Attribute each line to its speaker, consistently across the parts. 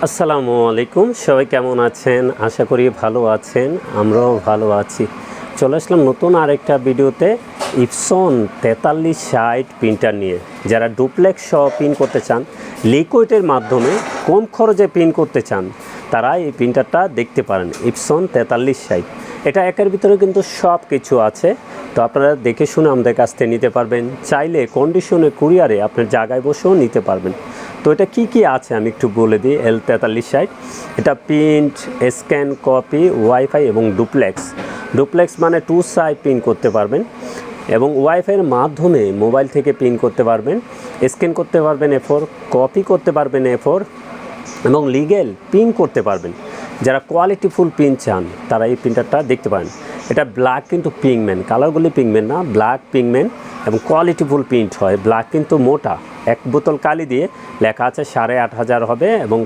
Speaker 1: আসসালামু আলাইকুম, সবাই কেমন আছেন? আশা করি ভালো আছেন, আমরাও ভালো আছি। চলে আসলাম নতুন আরেকটা ভিডিওতে ইপসন 4360 প্রিন্টার নিয়ে। যারা ডুপ্লেক্স সহ প্রিন্ট করতে চান, লিকুইডের মাধ্যমে কম খরচে প্রিন্ট করতে চান, তারা এই প্রিন্টারটা দেখতে পারেন। ইপসন 4360 এটা একের ভিতরে কিন্তু সব কিছু আছে। তো আপনারা দেখে শুনে আমাদের কাছ থেকে নিতে পারবেন। চাইলে কন্ডিশনে কুরিয়ারে আপনার জায়গায় বসেও নিতে পারবেন। তো এটা কি আছে আমি একটু বলে দিই। L4360 এটা প্রিন্ট, স্ক্যান, কপি, ওয়াইফাই এবং ডুপ্লেক্স মানে 2 সাইড প্রিন্ট করতে পারবেন এবং ওয়াইফাইয়ের মাধ্যমে মোবাইল থেকে প্রিন্ট করতে পারবেন, স্ক্যান করতে পারবেন A4, কপি করতে পারবেন A4 এবং লিগেল প্রিন্ট করতে পারবেন। যারা কোয়ালিটিফুল প্রিন্ট চান তারা এই প্রিন্টারটা দেখতে পারেন। এটা ব্ল্যাক কিন্তু পিগমেন্ট, কালারগুলি পিগমেন্ট না, ব্ল্যাক পিগমেন্ট এবং কোয়ালিটিফুল প্রিন্ট হয়। ব্ল্যাক কিন্তু মোটা, এক বোতল কালি দিয়ে লেখা আছে 8500 হবে এবং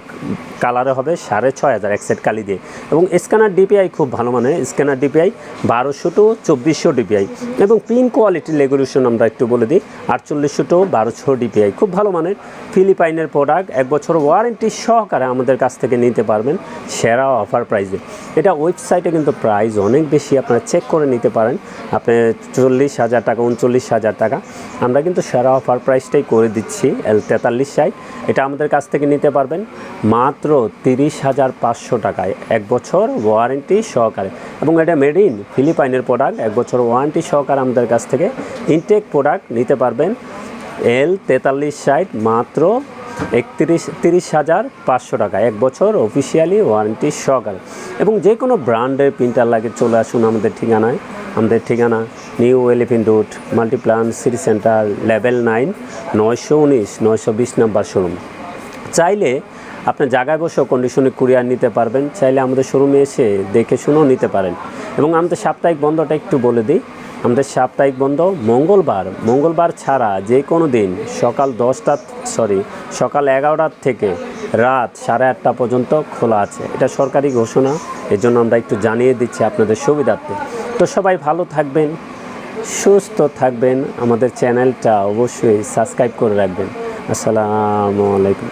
Speaker 1: কালারে হবে 6500 এক সেট কালি দিয়ে। এবং স্ক্যানার ডিপিআই খুব ভালো মানের, স্ক্যানার ডিপিআই 1200 to 2400 ডিপিআই এবং প্রিন্ট কোয়ালিটি রেগুলেশন আমরা একটু বলে দিই 4800 to 1200 ডিপিআই, খুব ভালো মানের। ফিলিপাইনের প্রোডাক্ট, 1 বছর ওয়ারেন্টি সহকারে আমাদের কাছ থেকে নিতে পারবেন সেরা অফার প্রাইসে। এটা ওয়েবসাইটে কিন্তু প্রাইস অনেক বেশি, আপনারা চেক করে নিতে পারেন। আপনি 40,000 টাকা, 39,000 টাকা, আমরা কিন্তু সেরা অফার প্রাইসটাই করে দিচ্ছি। L4360 এটা আমাদের কাছ থেকে নিতে পারবেন মাত্র 30,500 টাকায়, 1 বছর ওয়ারেন্টি সহকারে। এবং এটা মেড ইন ফিলিপাইনের প্রোডাক্ট, 1 বছর ওয়ারেন্টি সহকারে আমাদের কাছ থেকে ইনটেক প্রোডাক্ট নিতে পারবেন। L4360 মাত্র 30,500 টাকা, 1 বছর অফিসিয়ালি ওয়ারেন্টি সহকারে। এবং যে কোনো ব্র্যান্ডের প্রিন্টার লাগে চলে আসুন আমাদের ঠিকানায়। আমাদের ঠিকানা new elephant road, Multiplan city centre, level 9, 919 920 number showroom. চাইলে আপনার জায়গায় বসেও কন্ডিশনে কুরিয়ার নিতে পারবেন, চাইলে আমাদের শোরুমে এসে দেখে শুনেও নিতে পারেন। এবং আমাদের সাপ্তাহিক বন্ধটা একটু বলে দিই। আমাদের সাপ্তাহিক বন্ধ মঙ্গলবার ছাড়া যে কোনো দিন সকাল 11টা থেকে রাত 8:30 পর্যন্ত খোলা আছে। এটা সরকারি ঘোষণা, এর জন্য আমরা একটু জানিয়ে দিচ্ছি আপনাদের সুবিধার্থে। তো সবাই ভালো থাকবেন, সুস্থ থাকবেন, আমাদের চ্যানেলটা অবশ্যই সাবস্ক্রাইব করে রাখবেন। আসসালামু আলাইকুম।